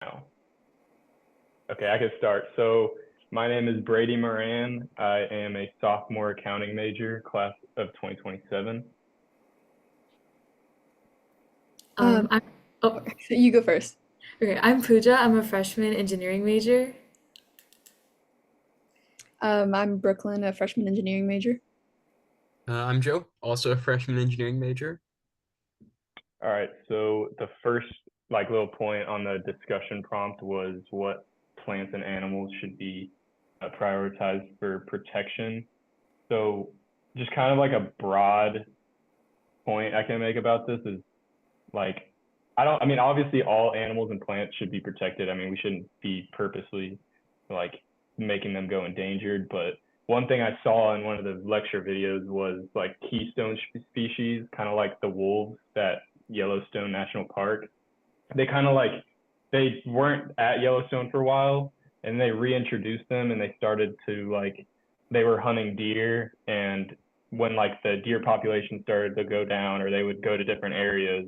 now. Okay, I can start. So my name is Brady Moran. I am a sophomore accounting major, class of 2027. Um, I'm oh you go first. okay. I'm Pooja. I'm a freshman engineering major. I'm Brooklyn, a freshman engineering major. I'm Joe, also a freshman engineering major. All right, so the first little point on the discussion prompt was what plants and animals should be prioritized for protection. So just kind of like a broad point I can make about this is like I mean obviously all animals and plants should be protected. I mean we shouldn't be purposely like making them go endangered, but one thing I saw in one of the lecture videos was like keystone species, kind of like the wolves at Yellowstone National Park. They kind of like they weren't at Yellowstone for a while and they reintroduced them and they started to like they were hunting deer, and when like the deer population started to go down or they would go to different areas,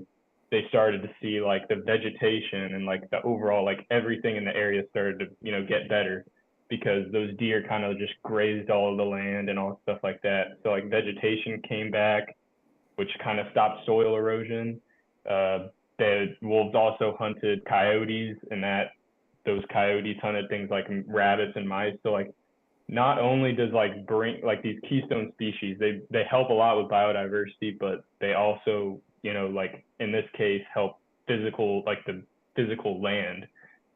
they started to see like the vegetation and like the overall like everything in the area started to get better because those deer kind of just grazed all of the land and all stuff like that. So like vegetation came back, which kind of stopped soil erosion. The wolves also hunted coyotes, and that those coyotes hunted things like rabbits and mice. So like not only does like bring like these keystone species, they help a lot with biodiversity, but they also like in this case help the physical land.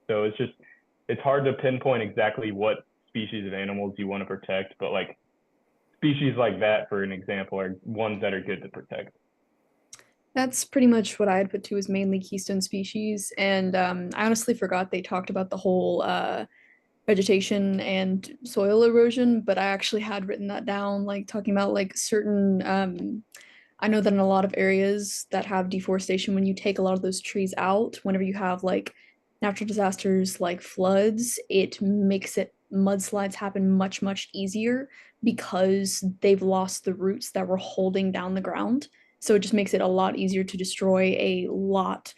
So it's hard to pinpoint exactly what species of animals you want to protect, but like species like that, for an example, are ones that are good to protect. That's pretty much what I had put to as mainly keystone species. And I honestly forgot they talked about the whole vegetation and soil erosion, but I actually had written that down, like talking about like certain I know that in a lot of areas that have deforestation, when you take a lot of those trees out, whenever you have like natural disasters like floods, it makes it mudslides happen much, much easier because they've lost the roots that were holding down the ground. So it just makes it a lot easier to destroy a lot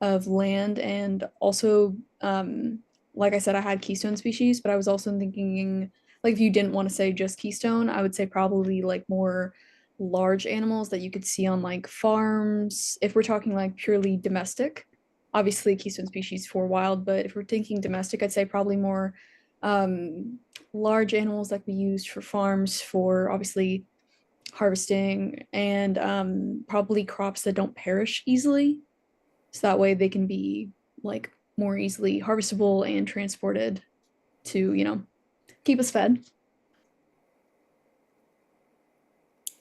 of land. And also, like I said, I had keystone species, but I was also thinking, like, if you didn't want to say just keystone, I would say probably like more large animals that you could see on like farms. If we're talking like purely domestic, obviously keystone species for wild, but if we're thinking domestic, I'd say probably more um, large animals that we used for farms for obviously harvesting and probably crops that don't perish easily. So that way they can be like more easily harvestable and transported to, keep us fed.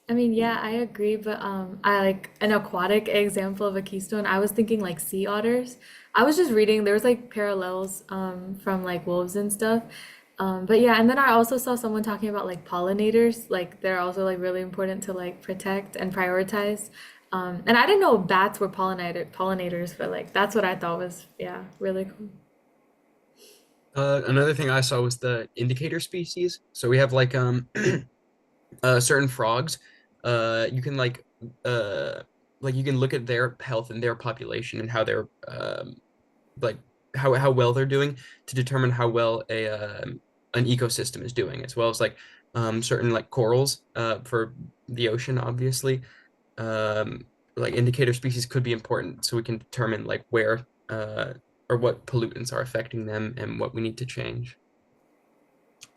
I mean, yeah, I agree, but I like an aquatic example of a keystone. I was thinking like sea otters. I was just reading there was like parallels from like wolves and stuff. But yeah, and then I also saw someone talking about like pollinators, like they're also like really important to like protect and prioritize. And I didn't know bats were pollinators, but like that's what I thought was yeah, really cool. Another thing I saw was the indicator species. So we have certain frogs. You can you can look at their health and their population and how they're like how well they're doing to determine how well a an ecosystem is doing, as well as certain like corals for the ocean, obviously. Um, like indicator species could be important so we can determine like where or what pollutants are affecting them and what we need to change.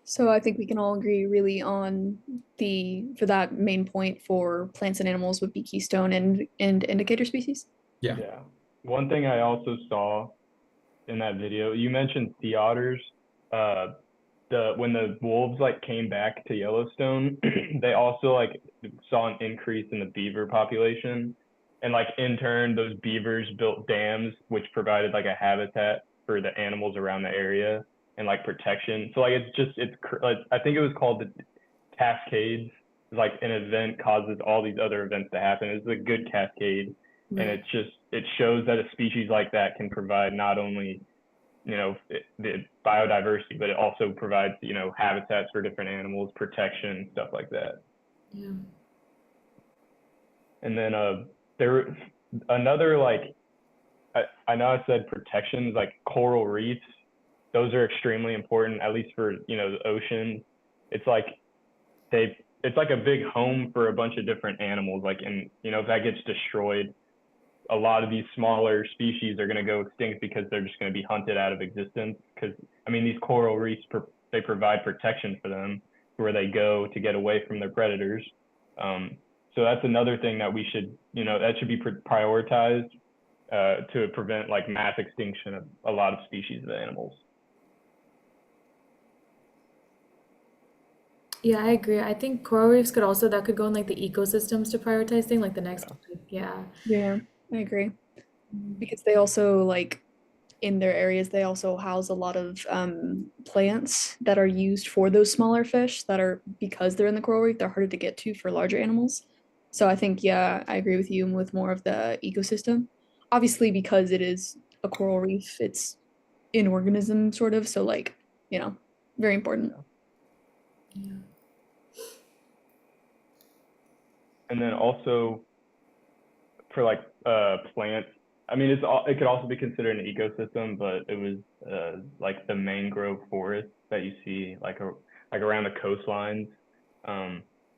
So I think we can all agree really on for that main point for plants and animals would be keystone and indicator species. Yeah. Yeah. One thing I also saw in that video, you mentioned sea otters. Uh, the when the wolves like came back to Yellowstone, they also like saw an increase in the beaver population, and like in turn, those beavers built dams which provided like a habitat for the animals around the area and like protection. So like like, I think it was called the cascades. Like an event causes all these other events to happen. It's a good cascade, and Right. it shows that a species like that can provide not only the biodiversity, but it also provides habitats for different animals, protection, stuff like that. Yeah. And then there another like I know I said protections, like coral reefs, those are extremely important, at least for, the ocean. It's like it's like a big home for a bunch of different animals. Like, and if that gets destroyed, a lot of these smaller species are going to go extinct because they're just going to be hunted out of existence. Because these coral reefs they provide protection for them where they go to get away from their predators. So that's another thing that we should, that should be prioritized to prevent like mass extinction of a lot of species of animals. Yeah, I agree. I think coral reefs that could go in like the ecosystems to prioritize thing, like the next, yeah. Yeah, I agree. Because they also like in their areas, they also house a lot of plants that are used for those smaller fish that are because they're in the coral reef, they're harder to get to for larger animals. So I think, yeah, I agree with you with more of the ecosystem. Obviously, because it is a coral reef, it's an organism sort of, so like, very important. Yeah. And then also for like plants, it could also be considered an ecosystem, but it was like the mangrove forest that you see like around the coastlines.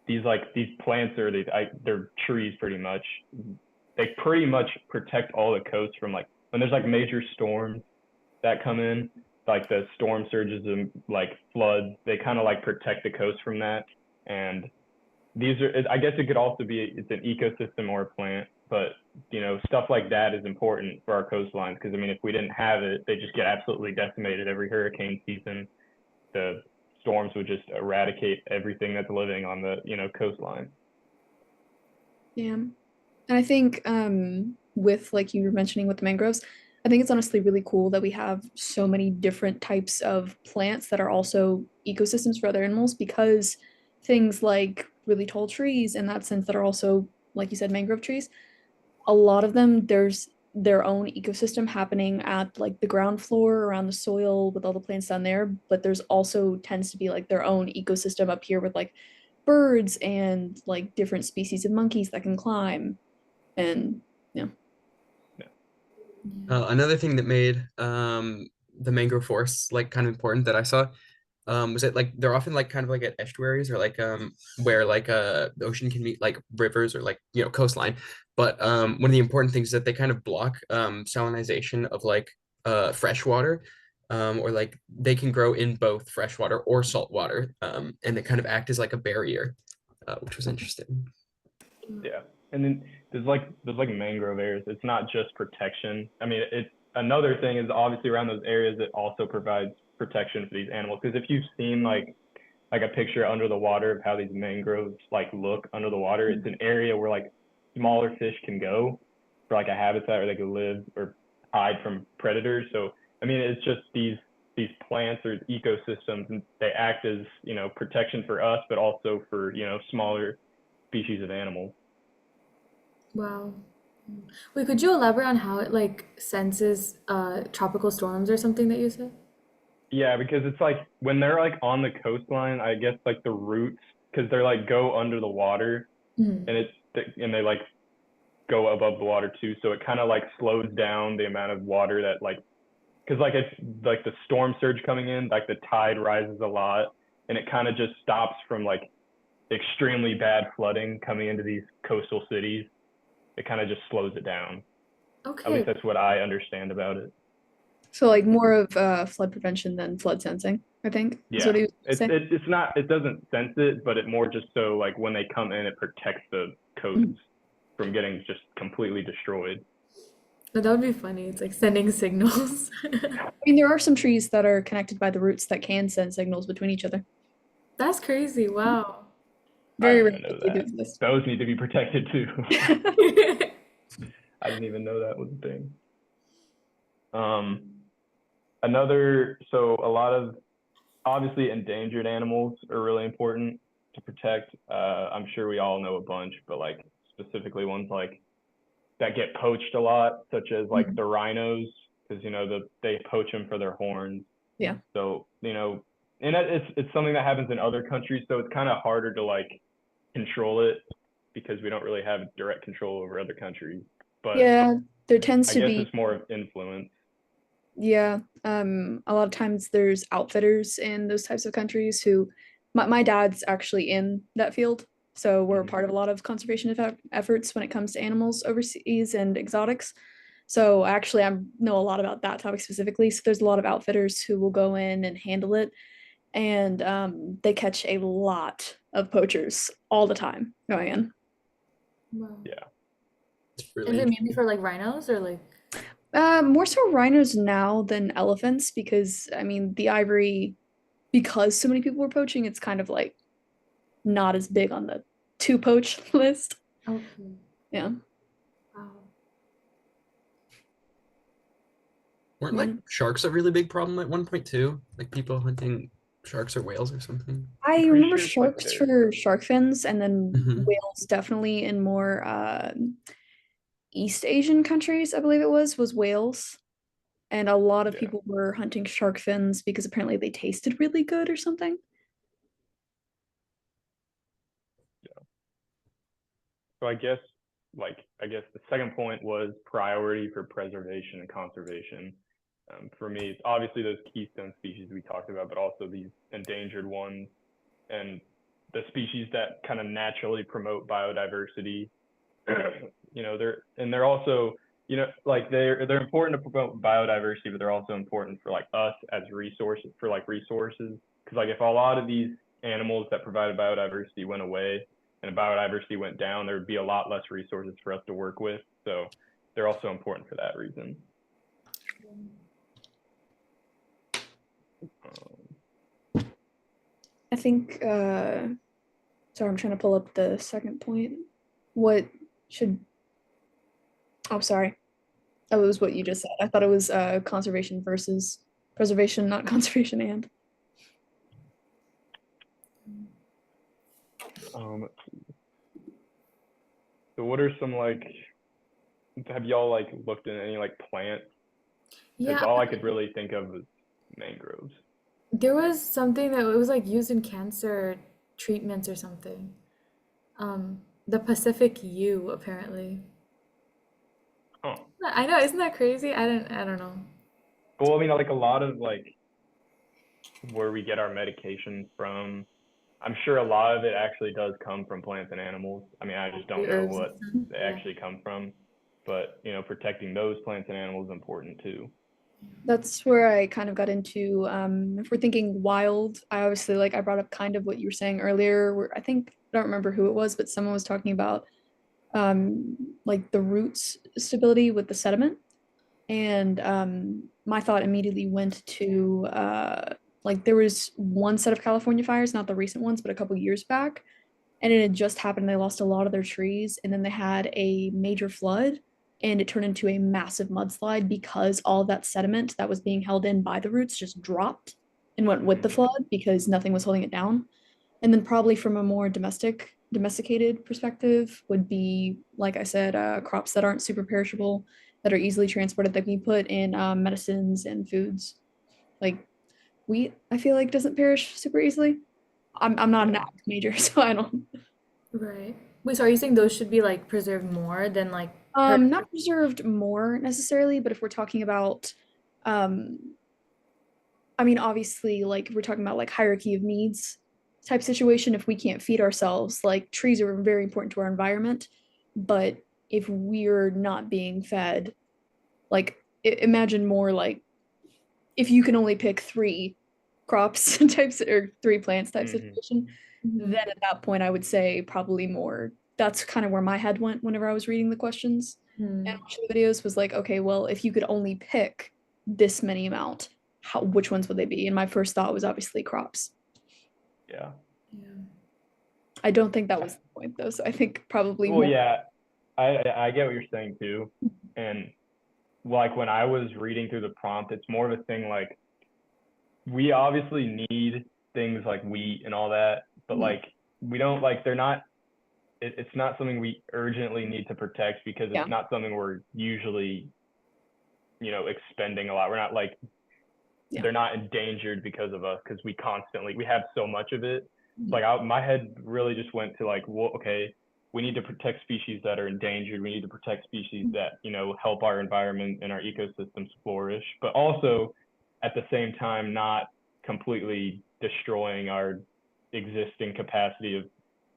These plants they're trees pretty much. They pretty much protect all the coast from like when there's like major storms that come in, like the storm surges and like floods. They kind of like protect the coast from that. And I guess it could also be it's an ecosystem or a plant, but stuff like that is important for our coastlines because if we didn't have it, they just get absolutely decimated every hurricane season. The storms would just eradicate everything that's living on the coastline. Yeah. And I think with like you were mentioning with the mangroves, I think it's honestly really cool that we have so many different types of plants that are also ecosystems for other animals because things like really tall trees in that sense that are also, like you said, mangrove trees, a lot of them, there's their own ecosystem happening at like the ground floor around the soil with all the plants down there, but there's also tends to be like their own ecosystem up here with like birds and like different species of monkeys that can climb and yeah. Another thing that made the mangrove forests like kind of important that I saw was that like they're often like kind of like at estuaries or like where like the ocean can meet like rivers or like coastline. But one of the important things is that they kind of block salinization of like fresh water. Or like they can grow in both freshwater or salt water, and they kind of act as like a barrier, which was interesting. Yeah, and then there's like mangrove areas. It's not just protection. It's another thing is obviously around those areas it also provides protection for these animals. Because if you've seen like a picture under the water of how these mangroves like look under the water, it's an area where like smaller fish can go for like a habitat, or they can live or hide from predators. So it's just these plants or ecosystems, and they act as protection for us, but also for smaller species of animals. Wow. Wait, could you elaborate on how it like senses tropical storms or something that you said? Yeah, because it's like when they're like on the coastline, I guess like the roots, because they're like go under the water, Mhm. and they like go above the water too, so it kind of like slows down the amount of water that like, because like it's like the storm surge coming in, like the tide rises a lot, and it kind of just stops from like extremely bad flooding coming into these coastal cities. It kind of just slows it down. At Okay. least that's what I understand about it. So like more of flood prevention than flood sensing, I think is what Yeah, he was it's saying. it's not, it doesn't sense it, but it more just so like when they come in, it protects the coasts Mhm. from getting just completely destroyed. But that would be funny. It's like sending signals. I mean, there are some trees that are connected by the roots that can send signals between each other. That's crazy. Wow. I Very didn't rare, even know but they do that. exist. Those need to be protected too. I didn't even know that was a thing. Um, so a lot of obviously endangered animals are really important to protect. I'm sure we all know a bunch, but like specifically ones like that get poached a lot, such as like Mhm. the rhinos, because they poach them for their horns. Yeah. So and it's something that happens in other countries, so it's kind of harder to like control it because we don't really have direct control over other countries. But Yeah, There tends I to guess be, it's more of influence. yeah, a lot of times there's outfitters in those types of countries who, my dad's actually in that field, so we're a Mhm. part of a lot of conservation efforts when it comes to animals overseas and exotics. So actually, I know a lot about that topic specifically. So there's a lot of outfitters who will go in and handle it, and they catch a lot of poachers all the time going in. Wow. Yeah. It's really Is it mainly interesting. for like rhinos or like? More so rhinos now than elephants because I mean the ivory, because so many people were poaching, it's kind of like not as big on the to poach list. Okay. Yeah. Wow. Weren't like sharks a really big problem at one point too? Like people hunting sharks or whales or something? I pretty remember sure it's like sharks their for shark fins and then Hmm. whales definitely in more East Asian countries, I believe it was whales. And a lot of yeah. people were hunting shark fins because apparently they tasted really good or something. So I guess the second point was priority for preservation and conservation. For me, it's obviously those keystone species we talked about, but also these endangered ones and the species that kind of naturally promote biodiversity. They're also, like they're important to promote biodiversity, but they're also important for like us as resources for like resources. Because like if a lot of these animals that provided biodiversity went away and biodiversity went down, there would be a lot less resources for us to work with. So they're also important for that reason. I think sorry, I'm trying to pull up the second point. What should oh sorry. That was what you just said. I thought it was conservation versus preservation, not conservation and. Um, so what are some like? Have y'all like looked at any like plants? Because Yeah, all I could really think of was mangroves. there was something that it was like used in cancer treatments or something. The Pacific yew, apparently. Huh. I know, isn't that crazy? I don't know. Well, I mean, like a lot of like where we get our medications from, I'm sure a lot of it actually does come from plants and animals. I mean, I just The don't know herbs and what stuff. they Yeah. actually come from, but protecting those plants and animals is important too. That's where I kind of got into if we're thinking wild, I obviously like I brought up kind of what you were saying earlier, where I think I don't remember who it was, but someone was talking about like the roots stability with the sediment. And my thought immediately went to like there was one set of California fires, not the recent ones, but a couple years back, and it had just happened. They lost a lot of their trees, and then they had a major flood, and it turned into a massive mudslide because all of that sediment that was being held in by the roots just dropped and went with the Mm-hmm. flood because nothing was holding it down. And then probably from a more domesticated perspective would be, like I said, crops that aren't super perishable, that are easily transported, that we put in medicines and foods. Like wheat, I feel like doesn't perish super easily. I'm not an Yeah. ag major, so I don't. Right. Wait, so are you saying those should be like preserved more than like per Not preserved more necessarily, but if we're talking about, um, I mean, obviously, like if we're talking about like hierarchy of needs type situation, if we can't feed ourselves, like trees are very important to our environment, but if we're not being fed, like imagine more like if you can only pick three crops types or three plants type Mm-hmm. situation, then Mhm. at that point I would say probably more. That's kind of where my head went whenever I was reading the questions and Hmm. watching the videos was like, okay, well, if you could only pick this many amount, which ones would they be? And my first thought was obviously crops. Yeah. Yeah. I don't think that was the point though, so I think probably Well, more. yeah, I get what you're saying too, and like when I was reading through the prompt, it's more of a thing like we obviously need things like wheat and all that, but Yeah, like we don't like they're not it's not something we urgently need to protect because yeah, it's not something we're usually, expending a lot. We're not like yeah. they're not endangered because of us because we have so much of it. Mhm. Like my head really just went to like, well, okay, we need to protect species that are endangered. We need to protect species that, help our environment and our ecosystems flourish, but also at the same time, not completely destroying our existing capacity of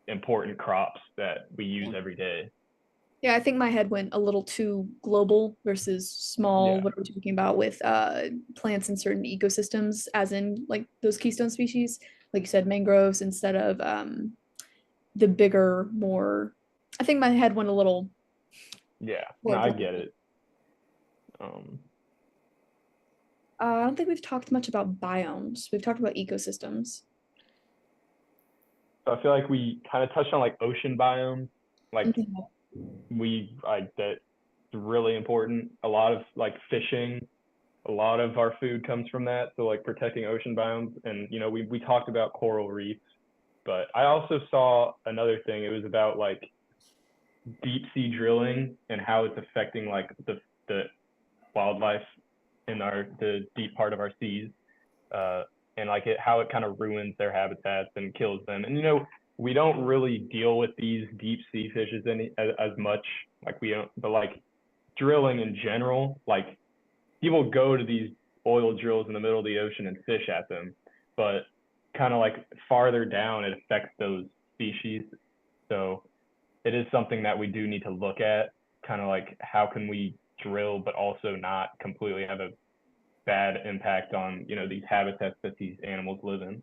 important crops that we use every day. Yeah, I think my head went a little too global versus small. Yeah. What are we talking about with plants in certain ecosystems, as in like those keystone species, like you said, mangroves instead of the bigger, more. I think my head went a little Yeah. No, more I global. get it. I don't think we've talked much about biomes. We've talked about ecosystems. So I feel like we kind of touched on like ocean biomes, like Mhm. we like that's really important. A lot of like fishing, a lot of our food comes from that. So like protecting ocean biomes, and we talked about coral reefs, but I also saw another thing. It was about like deep sea drilling and how it's affecting like the wildlife in the deep part of our seas, uh, and like how it kind of ruins their habitats and kills them. And we don't really deal with these deep sea fishes as much, like we don't, but like drilling in general, like people go to these oil drills in the middle of the ocean and fish at them, but kind of like farther down, it affects those species. So it is something that we do need to look at, kind of like how can we drill, but also not completely have a bad impact on these habitats that these animals live in.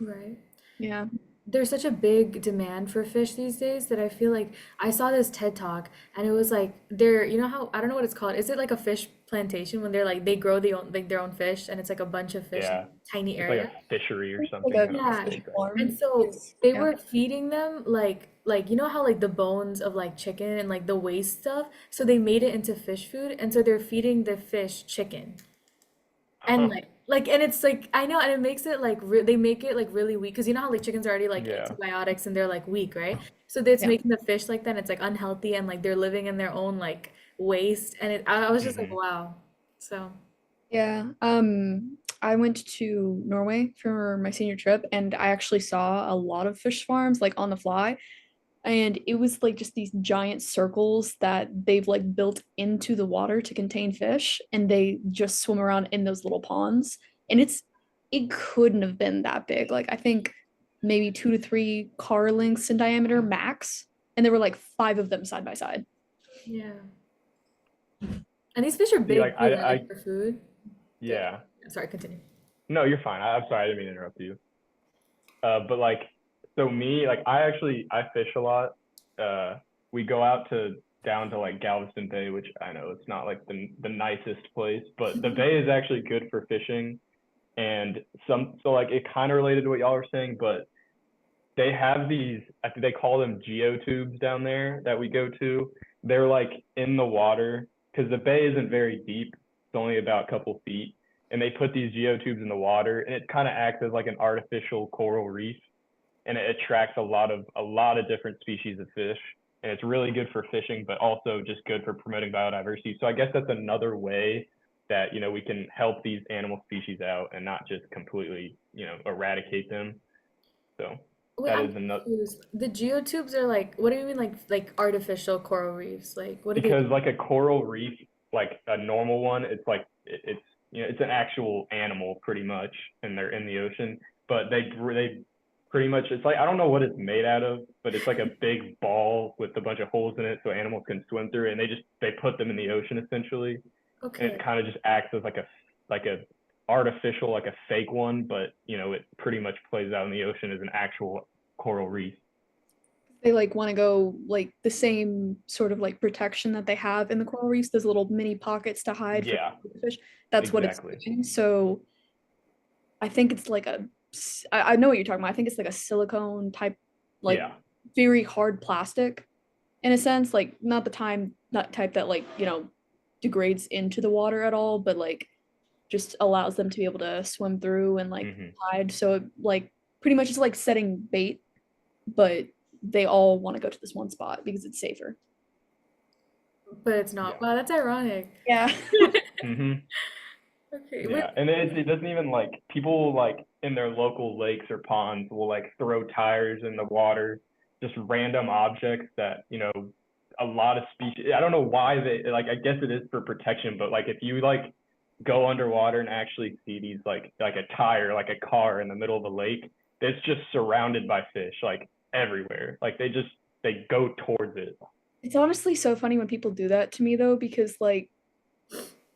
Right. Yeah. There's such a big demand for fish these days that I feel like I saw this TED talk and it was like they're you know how I don't know what it's called. Is it like a fish plantation when they're like they grow their own fish and it's like a bunch of fish in a Yeah, tiny it's like area? a fishery or Like something. I a don't know. Yeah. fish Exactly. And farm. so they Yeah. were feeding them like you know how like the bones of like chicken and like the waste stuff, so they made it into fish food and so they're feeding the fish chicken. And Huh. like and it's like I know and it makes it like they make it like really weak because you know how like chickens are already like Yeah. antibiotics and they're like weak, right? So it's Yeah. making the fish like that and it's like unhealthy and like they're living in their own like waste and I was just like Hmm. wow. So Yeah. I went to Norway for my senior trip and I actually saw a lot of fish farms like on the fly. And it was like just these giant circles that they've like built into the water to contain fish, and they just swim around in those little ponds. And it couldn't have been that big. Like I think maybe 2 to 3 car lengths in diameter max. And there were like 5 of them side by side. yeah. And these fish are See, like big too, right? Like for food. They're yeah. sorry, continue. No, you're fine. I'm sorry, I didn't mean to interrupt you. But like, so me, like, I fish a lot. Uh, we go out to down to like Galveston Bay, which I know it's not like the nicest place, but the bay is actually good for fishing. And so like it kind of related to what y'all were saying, but they have these, I think they call them geotubes down there that we go to. They're like in the water because the bay isn't very deep. It's only about a couple feet. And they put these geotubes in the water and it kind of acts as like an artificial coral reef, and it attracts a lot of different species of fish. And it's really good for fishing, but also just good for promoting biodiversity. So I guess that's another way that we can help these animal species out and not just completely eradicate them. So Wait, that I'm is another, confused. The geotubes are like, what do you mean like artificial coral reefs? Like, what do they because do? like a coral reef, like a normal one, it's like it's it's an actual animal pretty much, and they're in the ocean. But they pretty much, it's like I don't know what it's made out of, but it's like a big ball with a bunch of holes in it so animals can swim through it, and they put them in the ocean essentially, and Okay. it kind of just acts as like a artificial, like a fake one, but it pretty much plays out in the ocean as an actual coral reef. They like want to go like the same sort of like protection that they have in the coral reefs, those little mini pockets to hide for Yeah, the fish. That's what it's exactly. doing. So I think it's like I know what you're talking about. I think it's like a silicone type, like Yeah. very hard plastic in a sense, like not the time that type that like, degrades into the water at all, but like just allows them to be able to swim through and like Hmm. hide. So it, like pretty much it's like setting bait, but they all want to go to this one spot because it's safer. But it's not. Yeah. Wow, that's ironic. Yeah. Hmm. Okay. Wait. Yeah, and it doesn't even like people like in their local lakes or ponds will like throw tires in the water just random objects that, a lot of species, I don't know why they, like, I guess it is for protection, but like if you like go underwater and actually see these like a tire, like a car in the middle of a lake, it's just surrounded by fish like everywhere. Like they go towards it. It's honestly so funny when people do that to me though, because like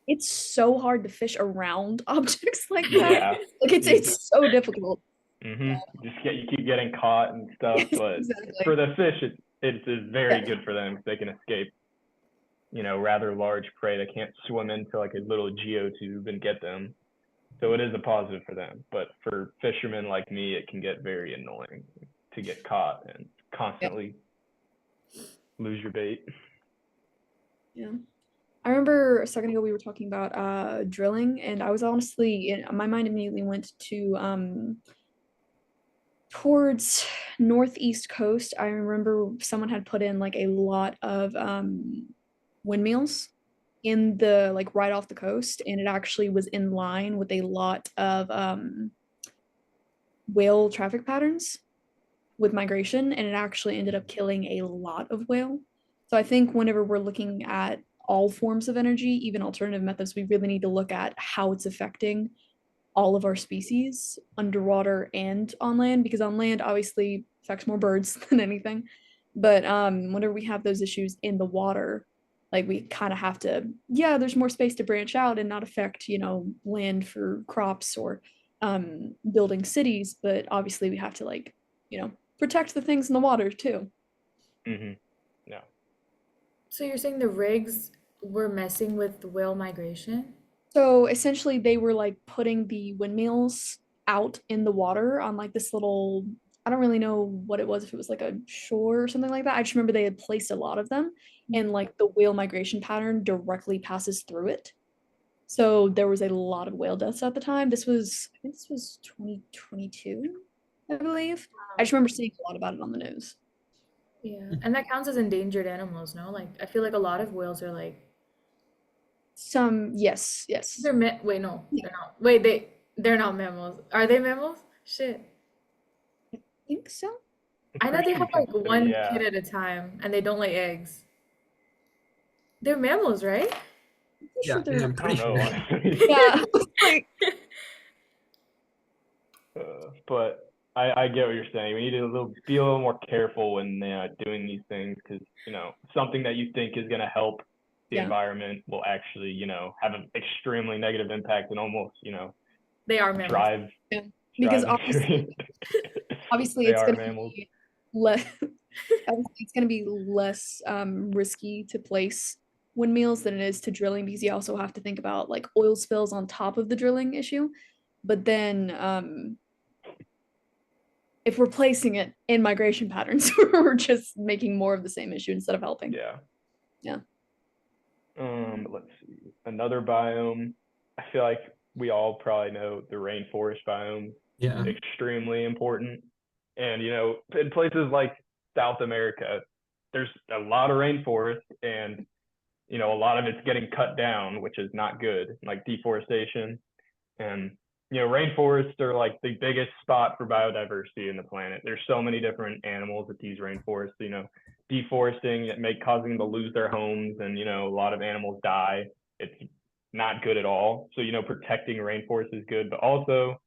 it's so hard to fish around objects like that. Yeah. Like it's so difficult. You keep getting caught and stuff, but Exactly. for the fish, it's very Yeah. good for them because they can escape, rather large prey. They can't swim into like a little geotube and get them. So it is a positive for them. But for fishermen like me, it can get very annoying to get caught and constantly lose your bait. Yeah. I remember a second ago we were talking about drilling, and I was honestly in my mind immediately went to towards northeast coast. I remember someone had put in like a lot of windmills in the like right off the coast, and it actually was in line with a lot of whale traffic patterns with migration, and it actually ended up killing a lot of whale. So I think whenever we're looking at all forms of energy, even alternative methods, we really need to look at how it's affecting all of our species underwater and on land, because on land obviously affects more birds than anything. But whenever we have those issues in the water, like we kind of have to, yeah, there's more space to branch out and not affect, land for crops or building cities, but obviously we have to like, protect the things in the water too. Yeah. So you're saying the rigs were messing with whale migration? So essentially, they were like putting the windmills out in the water on like this little, I don't really know what it was, if it was like a shore or something like that. I just remember they had placed a lot of them, and like the whale migration pattern directly passes through it. So there was a lot of whale deaths at the time. I think this was 2022, I believe. I just remember seeing a lot about it on the news. Yeah, and that counts as endangered animals, no? Like I feel like a lot of whales are like Yes, yes. wait, no, they're not. Wait, they're not mammals. Are they mammals? Shit. I think so. I know they have like one Yeah. kid at a time and they don't lay eggs. They're mammals, right? I'm pretty Yeah, sure they're, I'm I pretty don't know, sure. honestly. yeah. Like, But I get what you're saying. We need to be a little more careful when doing these things because something that you think is going to help the yeah. environment will actually have an extremely negative impact and almost They are mammals. drive Yeah. Because drive obviously they it's are gonna mammals. be less obviously it's gonna be less risky to place windmills than it is to drilling, because you also have to think about like oil spills on top of the drilling issue. But then if we're placing it in migration patterns, we're just making more of the same issue instead of helping. Yeah. Yeah. Let's see. Another biome. I feel like we all probably know the rainforest biome. Yeah. Extremely important. And in places like South America, there's a lot of rainforest and a lot of it's getting cut down, which is not good, like deforestation. And rainforests are like the biggest spot for biodiversity in the planet. There's so many different animals at these rainforests. Deforesting causing them to lose their homes, and a lot of animals die. It's not good at all. So protecting rainforests is good, but also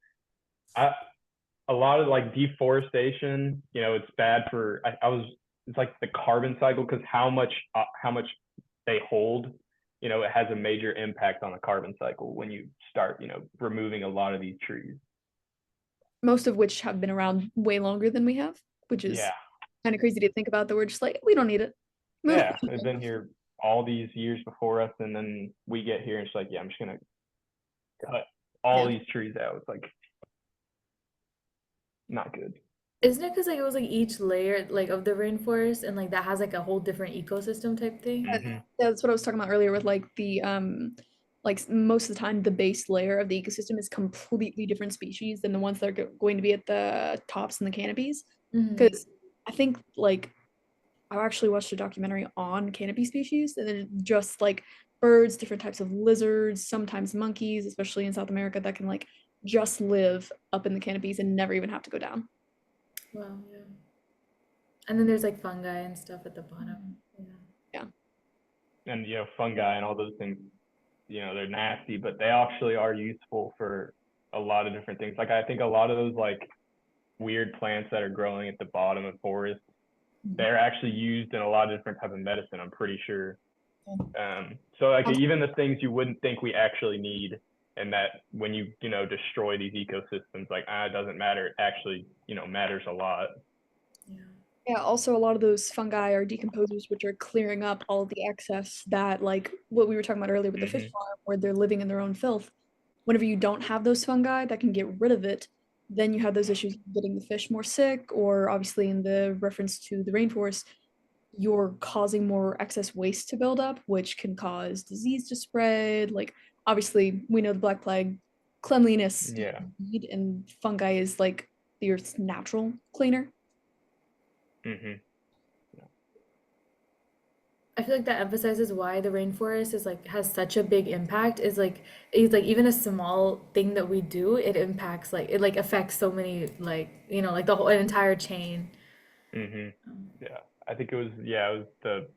a lot of like deforestation. It's bad for it's like the carbon cycle because how much they hold, it has a major impact on the carbon cycle when you start, removing a lot of these trees. Most of which have been around way longer than we have, which is Yeah. kind of crazy to think about, that we're just like, we don't need it. Yeah. They've been here all these years before us, and then we get here and it's like, yeah, I'm just gonna cut all these trees out. It's like not good. Isn't it because like it was like each layer like of the rainforest and like that has like a whole different ecosystem type thing? Mm-hmm. That's what I was talking about earlier with like the like most of the time the base layer of the ecosystem is completely different species than the ones that are going to be at the tops and the canopies. Because I think like I actually watched a documentary on canopy species, and then just like birds, different types of lizards, sometimes monkeys, especially in South America, that can like just live up in the canopies and never even have to go down. Wow, yeah. And then there's like fungi and stuff at the bottom. Yeah. And fungi and all those things, they're nasty, but they actually are useful for a lot of different things. Like I think a lot of those like weird plants that are growing at the bottom of forests, they're actually used in a lot of different type of medicine, I'm pretty sure. So like even the things you wouldn't think we actually need, and that when you destroy these ecosystems, like it doesn't matter, it actually matters a lot. Yeah, also a lot of those fungi are decomposers, which are clearing up all of the excess that, like what we were talking about earlier with the fish farm, where they're living in their own filth. Whenever you don't have those fungi that can get rid of it, then you have those issues of getting the fish more sick, or obviously in the reference to the rainforest, you're causing more excess waste to build up, which can cause disease to spread. Like obviously we know the Black Plague, cleanliness you Yeah. need, and fungi is like the Earth's natural cleaner. I feel like that emphasizes why the rainforest is like has such a big impact. Is like even a small thing that we do, it impacts like it like affects so many like like the whole entire chain. Yeah, I think it was the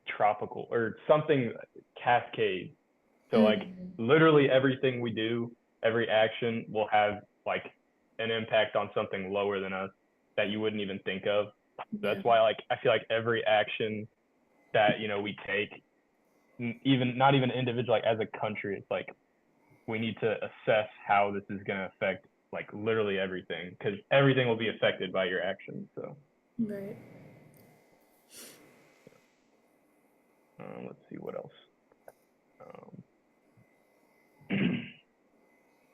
tropical or something cascade. So like literally everything we do, every action will have like an impact on something lower than us that you wouldn't even think of. So that's why like I feel like every action that we take, even not even individual, like as a country, it's like we need to assess how this is going to affect like literally everything, because everything will be affected by your actions. So Right. let's see what else.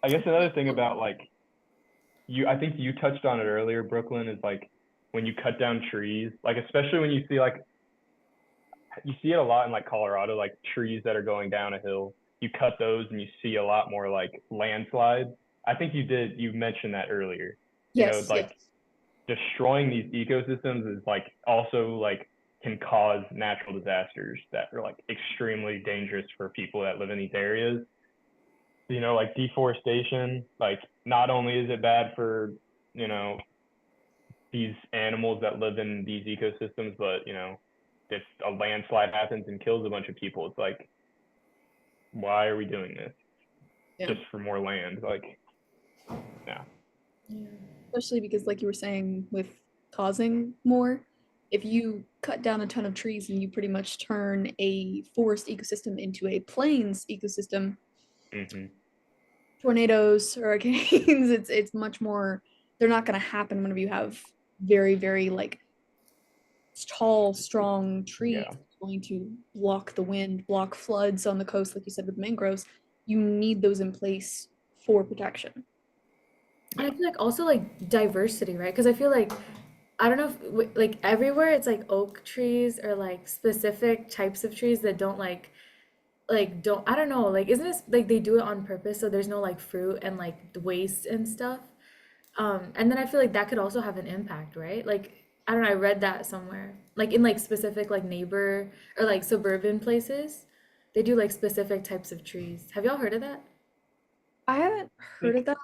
I guess another thing about like I think you touched on it earlier, Brooklyn, is like when you cut down trees, like especially when you see like you see it a lot in like Colorado, like trees that are going down a hill. You cut those and you see a lot more like landslides. I think you mentioned that earlier. Yes, Like destroying these ecosystems is like also like can cause natural disasters that are like extremely dangerous for people that live in these areas. Like deforestation, like not only is it bad for, these animals that live in these ecosystems, but if a landslide happens and kills a bunch of people, it's like, why are we doing this? Just for more land? Like, yeah. Especially because, like you were saying, with causing more, if you cut down a ton of trees and you pretty much turn a forest ecosystem into a plains ecosystem, tornadoes, hurricanes, it's much more. They're not going to happen whenever you have very, very like tall, strong trees going to block the wind, block floods on the coast, like you said with mangroves. You need those in place for protection. And I feel like also like diversity, right? Because I feel like I don't know if like everywhere it's like oak trees or like specific types of trees that don't don't I don't know, like isn't it like they do it on purpose so there's no like fruit and like the waste and stuff. And then I feel like that could also have an impact, right? Like I don't know, I read that somewhere. Like in like specific like neighbor or like suburban places, they do like specific types of trees. Have y'all heard of that? I haven't heard of that.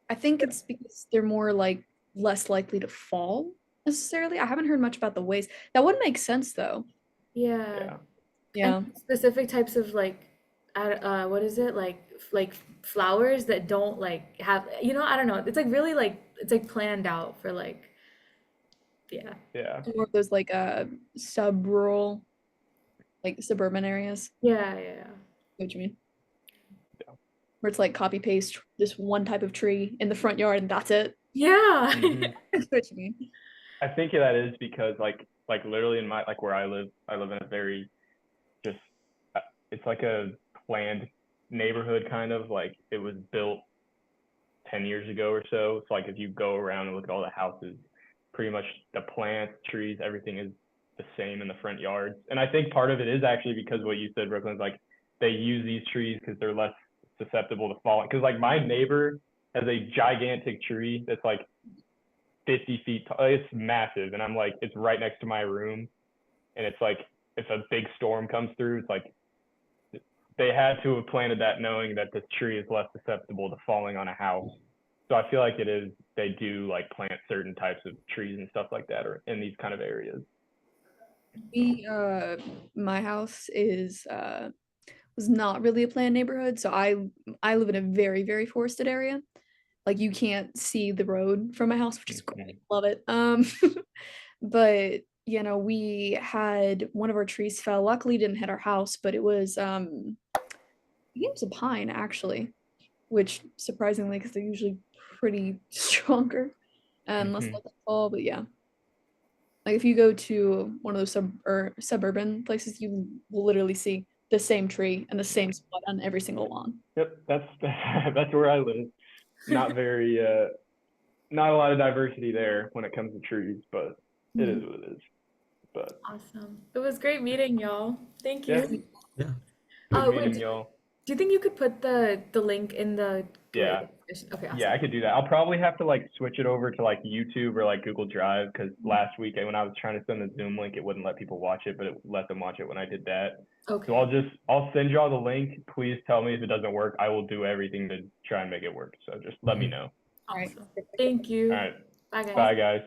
I think it's because they're more like less likely to fall necessarily. I haven't heard much about the waste. That would make sense though. Yeah. Yeah. And specific types of like what is it? Like flowers that don't like have I don't know. It's like really like it's like planned out for like yeah. Yeah. More of those like sub-rural, like suburban areas. Yeah, yeah. What you mean? Where it's like copy paste this one type of tree in the front yard and that's it. Yeah. What you mean? I think that is because like literally in my like where I live in a very just it's like a planned neighborhood, kind of like it was built 10 years ago or so. So like if you go around and look at all the houses, pretty much the plants, trees, everything is the same in the front yards. And I think part of it is actually because what you said, Brooklyn, is like they use these trees because they're less susceptible to falling. Because like my neighbor has a gigantic tree that's like 50 feet tall. It's massive. And I'm like, it's right next to my room. And it's like, if a big storm comes through, it's like they had to have planted that knowing that this tree is less susceptible to falling on a house. So I feel like they do like plant certain types of trees and stuff like that or in these kind of areas. My house was not really a planned neighborhood, so I live in a very, very forested area. Like you can't see the road from my house, which is great. Love it. But we had one of our trees fell. Luckily, it didn't hit our house, but it was I think it was a pine actually, which surprisingly, because they're usually pretty stronger and less likely to fall. But yeah, like if you go to one of those suburban places, you will literally see the same tree and the same spot on every single lawn. Yep, that's where I live. Not very not a lot of diversity there when it comes to trees, but it is what it is. But Awesome. It was great meeting y'all. Thank yeah, you. Yeah. good Wait, meeting y'all. do you think you could put the link in the Yeah. description? Okay, awesome. Yeah, I could do that. I'll probably have to like switch it over to like YouTube or like Google Drive because last week when I was trying to send the Zoom link, it wouldn't let people watch it, but it let them watch it when I did that. Okay. So I'll send y'all the link. Please tell me if it doesn't work. I will do everything to try and make it work. So just let me know. All right. Awesome. Thank you. All right. Bye, guys. Bye, guys.